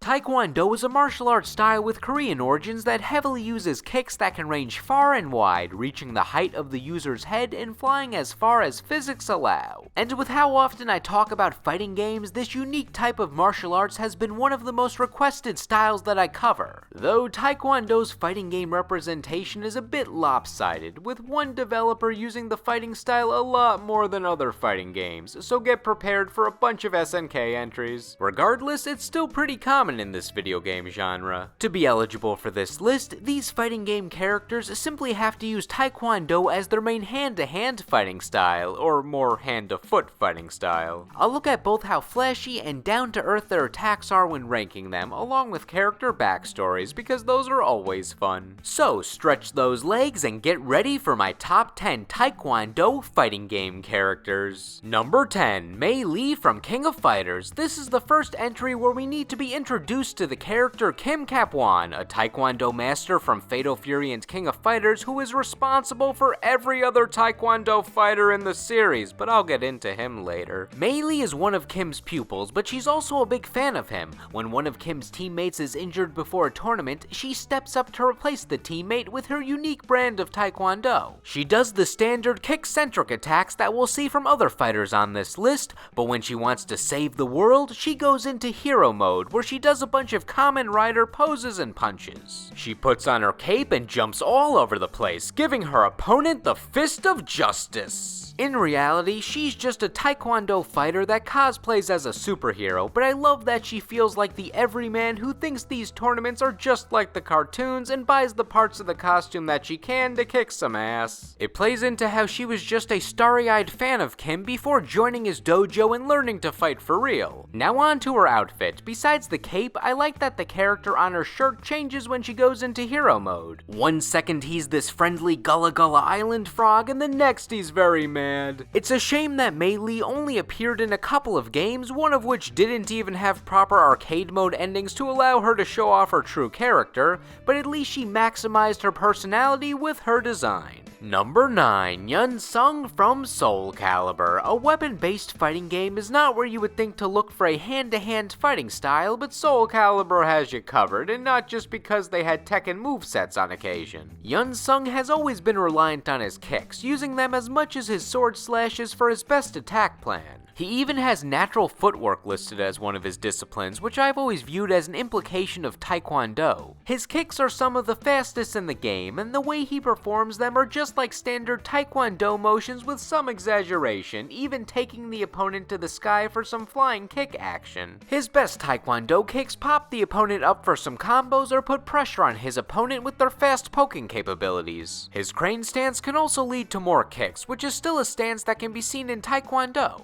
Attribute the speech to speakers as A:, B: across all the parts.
A: Taekwondo is a martial arts style with Korean origins that heavily uses kicks that can range far and wide, reaching the height of the user's head and flying as far as physics allow. And with how often I talk about fighting games, this unique type of martial arts has been one of the most requested styles that I cover. Though Taekwondo's fighting game representation is a bit lopsided, with one developer using the fighting style a lot more than other fighting games, so get prepared for a bunch of SNK entries. Regardless, it's still pretty common in this video game genre. To be eligible for this list, these fighting game characters simply have to use Taekwondo as their main hand-to-hand fighting style, or more hand-to-foot fighting style. I'll look at both how flashy and down-to-earth their attacks are when ranking them, along with character backstories, because those are always fun. So stretch those legs and get ready for my top 10 Taekwondo fighting game characters. Number 10, Mei Lee from King of Fighters. This is the first entry where we need to be introduced to the character Kim Kap-won, a Taekwondo master from Fatal Fury and King of Fighters who is responsible for every other Taekwondo fighter in the series, but I'll get into him later. Mei Lee is one of Kim's pupils, but she's also a big fan of him. When one of Kim's teammates is injured before a tournament, she steps up to replace the teammate with her unique brand of Taekwondo. She does the standard kick-centric attacks that we'll see from other fighters on this list, but when she wants to save the world, she goes into hero mode, where she does a bunch of Kamen Rider poses and punches. She puts on her cape and jumps all over the place, giving her opponent the fist of justice. In reality, she's just a Taekwondo fighter that cosplays as a superhero, but I love that she feels like the everyman who thinks these tournaments are just like the cartoons and buys the parts of the costume that she can to kick some ass. It plays into how she was just a starry-eyed fan of Kim before joining his dojo and learning to fight for real. Now on to her outfit. Besides the cape, I like that the character on her shirt changes when she goes into hero mode. One second he's this friendly Gullah Gullah Island frog, and the next he's very mad. It's a shame that Mei Lee only appeared in a couple of games, one of which didn't even have proper arcade mode endings to allow her to show off her true character, but at least she maximized her personality with her design. Number 9, Yun-Seong from Soul Calibur. A weapon-based fighting game is not where you would think to look for a hand-to-hand fighting style, but Soul Calibur has you covered, and not just because they had Tekken movesets on occasion. Yun-Seong has always been reliant on his kicks, using them as much as his sword slashes for his best attack plan. He even has natural footwork listed as one of his disciplines, which I've always viewed as an implication of Taekwondo. His kicks are some of the fastest in the game, and the way he performs them are just like standard Taekwondo motions with some exaggeration, even taking the opponent to the sky for some flying kick action. His best Taekwondo kicks pop the opponent up for some combos or put pressure on his opponent with their fast poking capabilities. His crane stance can also lead to more kicks, which is still a stance that can be seen in Taekwondo.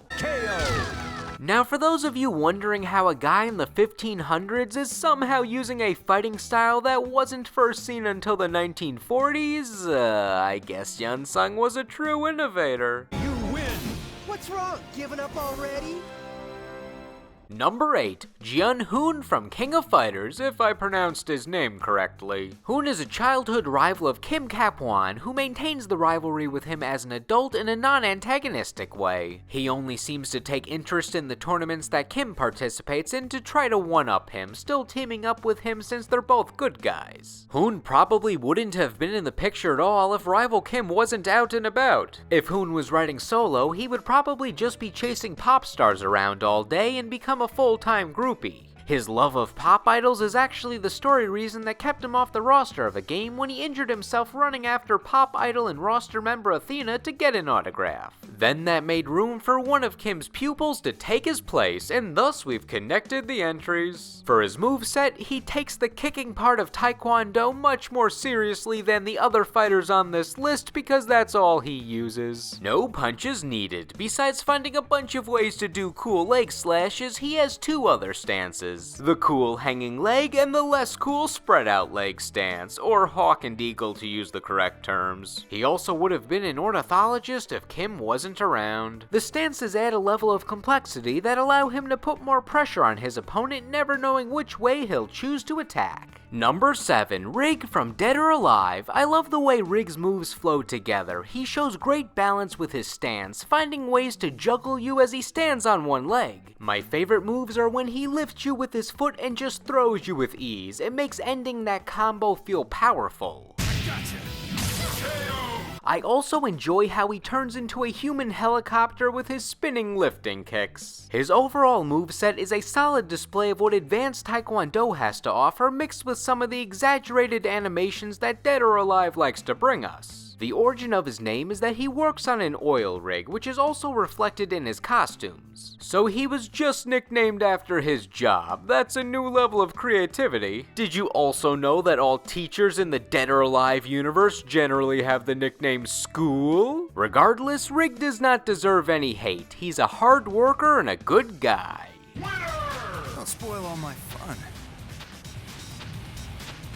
A: Now for those of you wondering how a guy in the 1500s is somehow using a fighting style that wasn't first seen until the 1940s, I guess Yun-Seong was a true innovator.
B: You win! What's wrong? Giving up already?
A: Number 8, Jun-Hoon from King of Fighters, if I pronounced his name correctly. Hoon is a childhood rival of Kim Kap-won, who maintains the rivalry with him as an adult in a non-antagonistic way. He only seems to take interest in the tournaments that Kim participates in to try to one-up him, still teaming up with him since they're both good guys. Hoon probably wouldn't have been in the picture at all if rival Kim wasn't out and about. If Hoon was riding solo, he would probably just be chasing pop stars around all day and become a full-time groupie. His love of pop idols is actually the story reason that kept him off the roster of a game when he injured himself running after pop idol and roster member Athena to get an autograph. Then that made room for one of Kim's pupils to take his place, and thus we've connected the entries. For his moveset, he takes the kicking part of Taekwondo much more seriously than the other fighters on this list because that's all he uses. No punches needed. Besides finding a bunch of ways to do cool leg slashes, he has two other stances. The cool hanging leg and the less cool spread out leg stance, or hawk and eagle to use the correct terms. He also would have been an ornithologist if Kim wasn't around. The stances add a level of complexity that allow him to put more pressure on his opponent, never knowing which way he'll choose to attack. Number 7, Rig from Dead or Alive. I love the way Rig's moves flow together. He shows great balance with his stance, finding ways to juggle you as he stands on one leg. My favorite moves are when he lifts you with his foot and just throws you with ease. It makes ending that combo feel powerful. I also enjoy how he turns into a human helicopter with his spinning lifting kicks. His overall moveset is a solid display of what advanced Taekwondo has to offer, mixed with some of the exaggerated animations that Dead or Alive likes to bring us. The origin of his name is that he works on an oil rig, which is also reflected in his costumes. So he was just nicknamed after his job. That's a new level of creativity. Did you also know that all teachers in the Dead or Alive universe generally have the nickname School? Regardless, Rig does not deserve any hate. He's a hard worker and a good guy.
B: Winner! Don't spoil all my fun.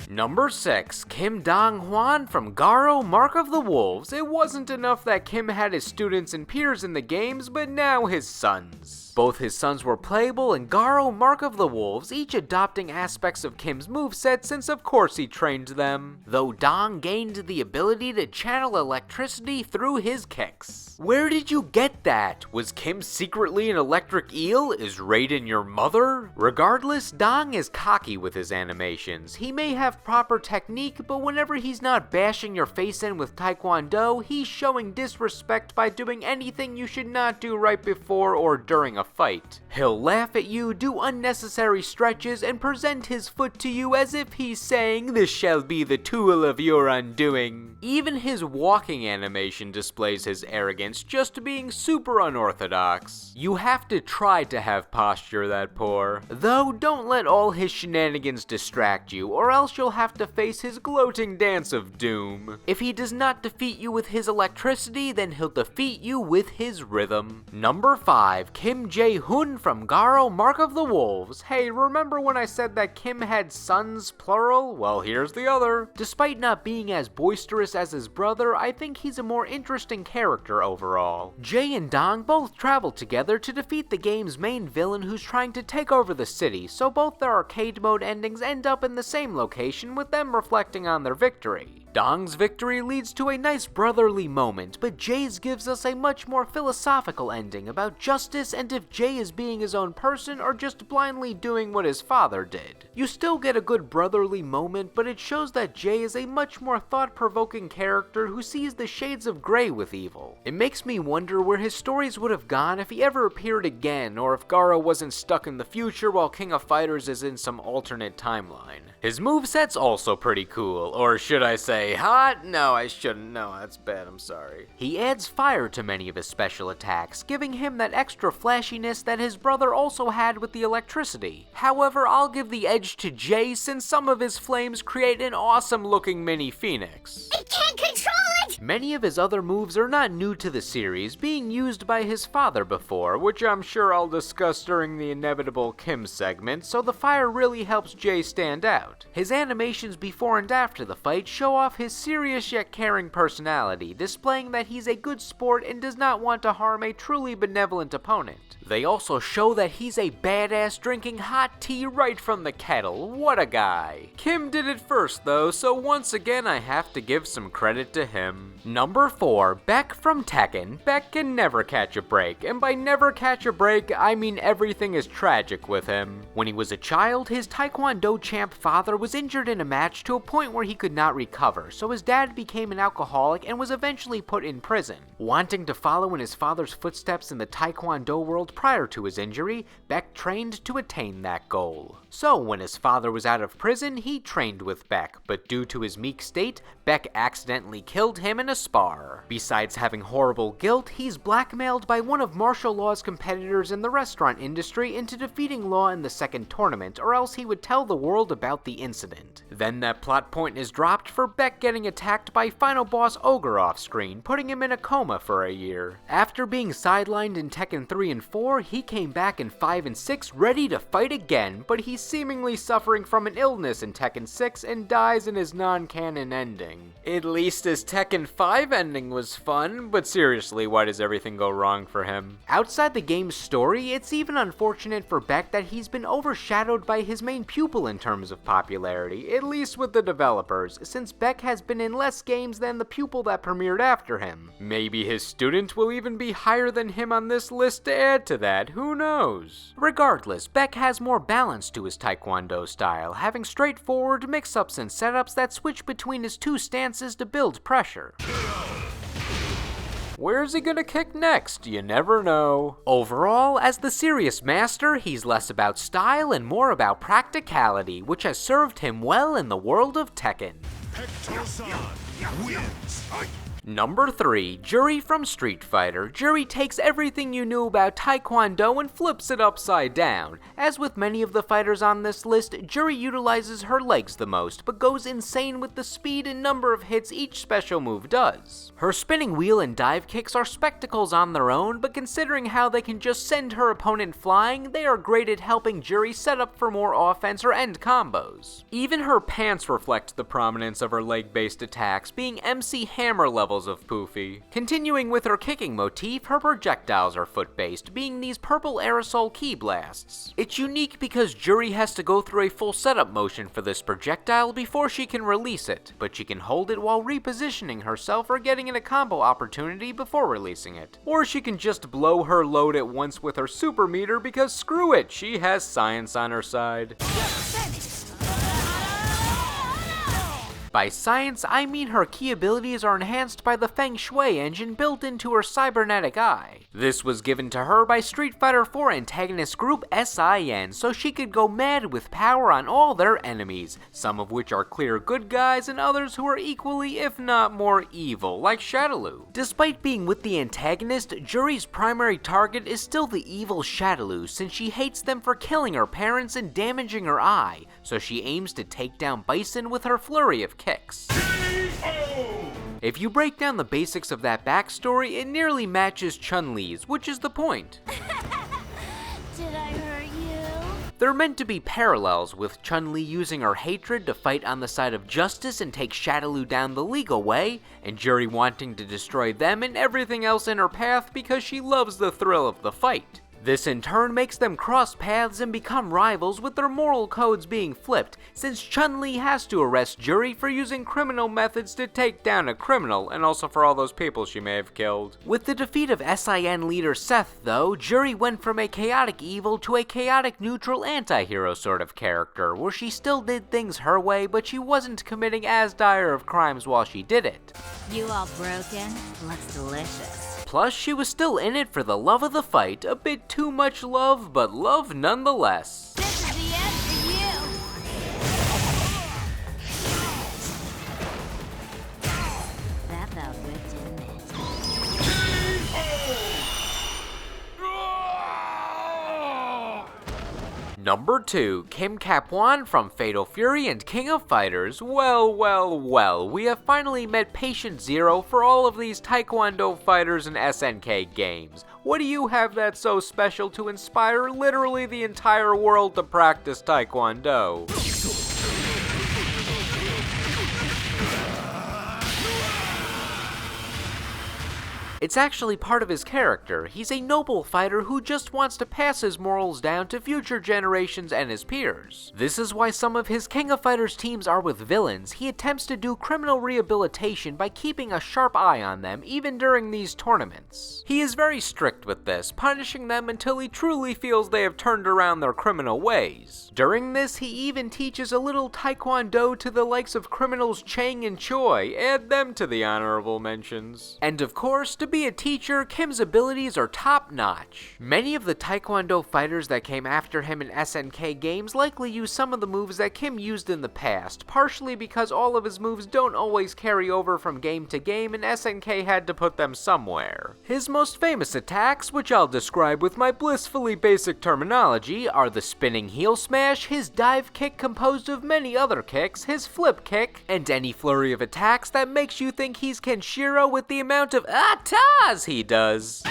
A: Number 6, Kim Dong-hwan from Garo Mark of the Wolves. It wasn't enough that Kim had his students and peers in the games, but now his sons. Both his sons were playable in Garo Mark of the Wolves, each adopting aspects of Kim's moveset since of course he trained them, though Dong gained the ability to channel electricity through his kicks. Where did you get that? Was Kim secretly an electric eel? Is Raiden your mother? Regardless, Dong is cocky with his animations. He may have proper technique, but whenever he's not bashing your face in with Taekwondo, he's showing disrespect by doing anything you should not do right before or during a fight. He'll laugh at you, do unnecessary stretches, and present his foot to you as if he's saying, "This shall be the tool of your undoing." Even his walking animation displays his arrogance, just being super unorthodox. You have to try to have posture that poor. Though, don't let all his shenanigans distract you, or else you'll have to face his gloating dance of doom. If he does not defeat you with his electricity, then he'll defeat you with his rhythm. Number 5, Kim Jae-hoon from Garo Mark of the Wolves. Hey, remember when I said that Kim had sons, plural? Well, here's the other. Despite not being as boisterous as his brother, I think he's a more interesting character overall. Jae and Dong both travel together to defeat the game's main villain who's trying to take over the city, so both their arcade mode endings end up in the same location, with them reflecting on their victory. Dong's victory leads to a nice brotherly moment, but Jae's gives us a much more philosophical ending about justice and if Jae is being his own person or just blindly doing what his father did. You still get a good brotherly moment, but it shows that Jae is a much more thought-provoking character who sees the shades of gray with evil. It makes me wonder where his stories would have gone if he ever appeared again, or if Garo wasn't stuck in the future while King of Fighters is in some alternate timeline. His moveset's also pretty cool, or should I say hot? No, I shouldn't. No, that's bad, I'm sorry. He adds fire to many of his special attacks, giving him that extra flashiness that his brother also had with the electricity. However, I'll give the edge to Jae since some of his flames create an awesome looking mini phoenix.
C: I can't control it!
A: Many of his other moves are not new to the series, being used by his father before, which I'm sure I'll discuss during the inevitable Kim segment, so the fire really helps Jae stand out. His animations before and after the fight show off his serious yet caring personality, displaying that he's a good sport and does not want to harm a truly benevolent opponent. They also show that he's a badass drinking hot tea right from the kettle. What a guy. Kim did it first though, so once again I have to give some credit to him. Number 4, Beck from Tekken. Beck can never catch a break, and by never catch a break, I mean everything is tragic with him. When he was a child, his Taekwondo champ father was injured in a match to a point where he could not recover, so his dad became an alcoholic and was eventually put in prison. Wanting to follow in his father's footsteps in the Taekwondo world prior to his injury, Beck trained to attain that goal. So when his father was out of prison, he trained with Beck, but due to his meek state, Beck accidentally killed him in a spar. Besides having horrible guilt, he's blackmailed by one of martial law's competitors in the restaurant industry into defeating Law in the second tournament, or else he would tell the world about the incident. Then that plot point is dropped for Beck getting attacked by final boss Ogre off screen, putting him in a coma for a year. After being sidelined in Tekken 3 and 4, he came back in 5 and 6 ready to fight again, but he's seemingly suffering from an illness in Tekken 6 and dies in his non-canon ending. At least his Tekken 5 ending was fun, but seriously, why does everything go wrong for him? Outside the game's story, it's even unfortunate for Beck that he's been overshadowed by his main pupil in terms of popularity, at least with the developers, since Beck has been in less games than the pupil that premiered after him. Maybe Maybe his student will even be higher than him on this list to add to that, who knows? Regardless, Beck has more balance to his Taekwondo style, having straightforward mix-ups and setups that switch between his two stances to build pressure. Where's he gonna kick next? You never know. Overall, as the serious master, he's less about style and more about practicality, which has served him well in the world of Tekken. Number 3, Juri from Street Fighter. Juri takes everything you knew about Taekwondo and flips it upside down. As with many of the fighters on this list, Juri utilizes her legs the most, but goes insane with the speed and number of hits each special move does. Her spinning wheel and dive kicks are spectacles on their own, but considering how they can just send her opponent flying, they are great at helping Juri set up for more offense or end combos. Even her pants reflect the prominence of her leg-based attacks, being MC Hammer levels of poofy. Continuing with her kicking motif, her projectiles are foot-based, being these purple aerosol ki blasts. It's unique because Juri has to go through a full setup motion for this projectile before she can release it, but she can hold it while repositioning herself or getting in a combo opportunity before releasing it. Or she can just blow her load at once with her super meter because screw it, she has science on her side. By science, I mean her key abilities are enhanced by the Feng Shui engine built into her cybernetic eye. This was given to her by Street Fighter IV antagonist group SIN, so she could go mad with power on all their enemies, some of which are clear good guys and others who are equally if not more evil, like Shadaloo. Despite being with the antagonist, Juri's primary target is still the evil Shadaloo, since she hates them for killing her parents and damaging her eye, so she aims to take down Bison with her flurry of kicks. If you break down the basics of that backstory, it nearly matches Chun-Li's, which is the point.
C: Did I hurt you?
A: They're meant to be parallels, with Chun-Li using her hatred to fight on the side of justice and take Shadaloo down the legal way, and Juri wanting to destroy them and everything else in her path because she loves the thrill of the fight. This in turn makes them cross paths and become rivals, with their moral codes being flipped, since Chun-Li has to arrest Juri for using criminal methods to take down a criminal, and also for all those people she may have killed. With the defeat of SIN leader Seth though, Juri went from a chaotic evil to a chaotic neutral anti-hero sort of character, where she still did things her way, but she wasn't committing as dire of crimes while she did it.
C: You all broken? Looks delicious.
A: Plus, she was still in it for the love of the fight, a bit too much love, but love nonetheless.
C: This is the end for you! That felt good, didn't it?
A: Number 2, Kim Cap-Wan from Fatal Fury and King of Fighters. Well, we have finally met Patient Zero for all of these Taekwondo fighters and SNK games. What do you have that's so special to inspire literally the entire world to practice Taekwondo? It's actually part of his character. He's a noble fighter who just wants to pass his morals down to future generations and his peers. This is why some of his King of Fighters teams are with villains. He attempts to do criminal rehabilitation by keeping a sharp eye on them, even during these tournaments. He is very strict with this, punishing them until he truly feels they have turned around their criminal ways. During this, he even teaches a little Taekwondo to the likes of criminals Chang and Choi, add them to the honorable mentions. And of course, to be a teacher, Kim's abilities are top-notch. Many of the Taekwondo fighters that came after him in SNK games likely use some of the moves that Kim used in the past, partially because all of his moves don't always carry over from game to game and SNK had to put them somewhere. His most famous attacks, which I'll describe with my blissfully basic terminology, are the spinning heel smash, his dive kick composed of many other kicks, his flip kick, and any flurry of attacks that makes you think he's Kenshiro with the amount of atas he does.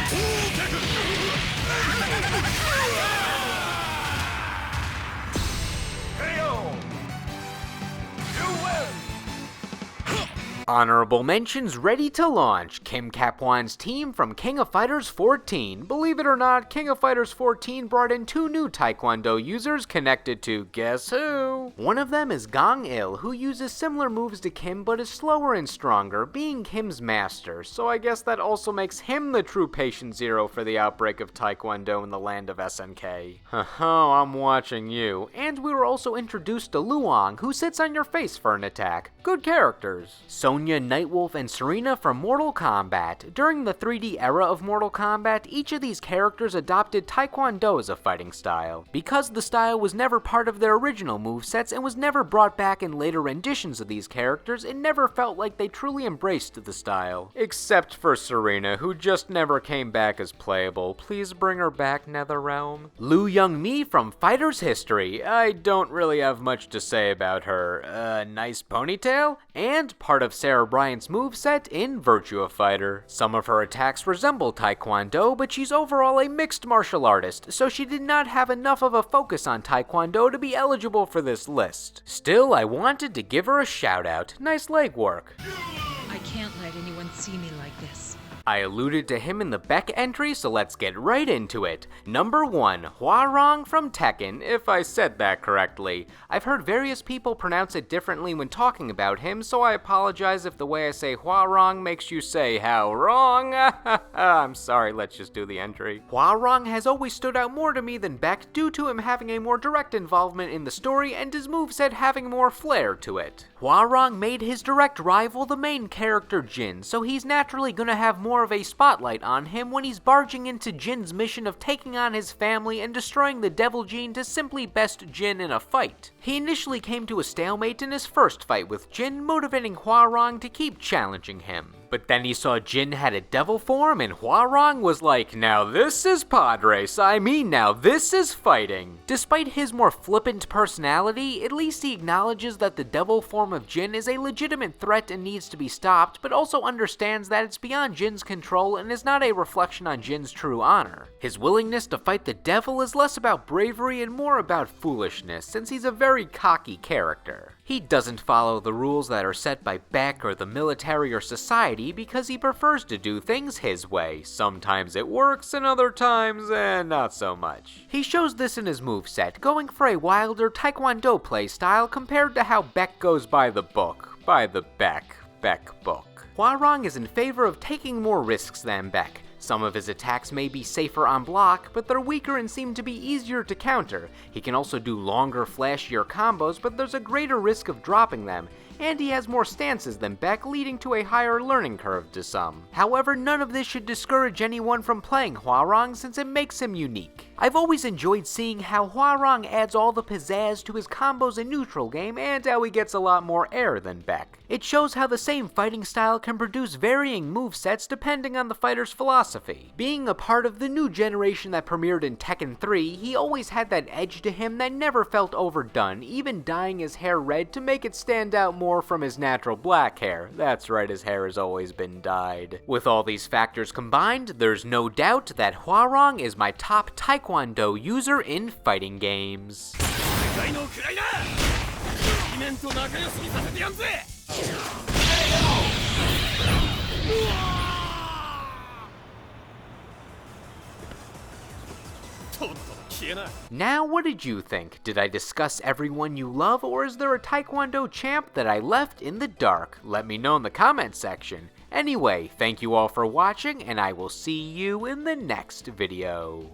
A: Honorable mentions ready to launch. Kim Kapwan's team from King of Fighters 14. Believe it or not, King of Fighters 14 brought in 2 new Taekwondo users connected to guess who? One of them is Gong Il, who uses similar moves to Kim but is slower and stronger, being Kim's master, so I guess that also makes him the true patient zero for the outbreak of Taekwondo in the land of SNK. Oh, I'm watching you. And we were also introduced to Luong, who sits on your face for an attack. Good characters. Sonya, Nightwolf, and Serena from Mortal Kombat. During the 3D era of Mortal Kombat, each of these characters adopted Taekwondo as a fighting style. Because the style was never part of their original movesets and was never brought back in later renditions of these characters, it never felt like they truly embraced the style. Except for Serena, who just never came back as playable. Please bring her back, NetherRealm. Lu Young-mi from Fighter's History. I don't really have much to say about her. Nice ponytail, and part of Sarah Bryant's moveset in Virtua Fighter. Some of her attacks resemble Taekwondo, but she's overall a mixed martial artist, so she did not have enough of a focus on Taekwondo to be eligible for this list. Still, I wanted to give her a shout out. Nice leg work.
D: I can't let anyone see me like this.
A: I alluded to him in the Beck entry, so let's get right into it. Number 1, Hwarong from Tekken, if I said that correctly. I've heard various people pronounce it differently when talking about him, so I apologize if the way I say Hwarong makes you say how wrong. I'm sorry, let's just do the entry. Hwarong has always stood out more to me than Beck due to him having a more direct involvement in the story and his moveset having more flair to it. Hwarong made his direct rival the main character Jin, so he's naturally gonna have more of a spotlight on him when he's barging into Jin's mission of taking on his family and destroying the devil gene to simply best Jin in a fight. He initially came to a stalemate in his first fight with Jin, motivating Hwarong to keep challenging him. But then he saw Jin had a devil form and Hwarong was like, now this is pod race, now this is fighting. Despite his more flippant personality, at least he acknowledges that the devil form of Jin is a legitimate threat and needs to be stopped, but also understands that it's beyond Jin's control and is not a reflection on Jin's true honor. His willingness to fight the devil is less about bravery and more about foolishness, since he's a very cocky character. He doesn't follow the rules that are set by Beck or the military or society because he prefers to do things his way. Sometimes it works and other times, not so much. He shows this in his moveset, going for a wilder Taekwondo playstyle compared to how Beck goes by the book. By the Beck book. Hwarong is in favor of taking more risks than Beck. Some of his attacks may be safer on block, but they're weaker and seem to be easier to counter. He can also do longer, flashier combos, but there's a greater risk of dropping them, and he has more stances than Beck, leading to a higher learning curve to some. However, none of this should discourage anyone from playing Hwarong since it makes him unique. I've always enjoyed seeing how Hwarong adds all the pizzazz to his combos in neutral game and how he gets a lot more air than Beck. It shows how the same fighting style can produce varying movesets depending on the fighter's philosophy. Being a part of the new generation that premiered in Tekken 3, he always had that edge to him that never felt overdone, even dyeing his hair red to make it stand out more from his natural black hair. That's right, his hair has always been dyed. With all these factors combined, there's no doubt that Hwarong is my top Taekwondo user in fighting games. Now, what did you think? Did I discuss everyone you love, or is there a Taekwondo champ that I left in the dark? Let me know in the comment section. Anyway, thank you all for watching, and I will see you in the next video.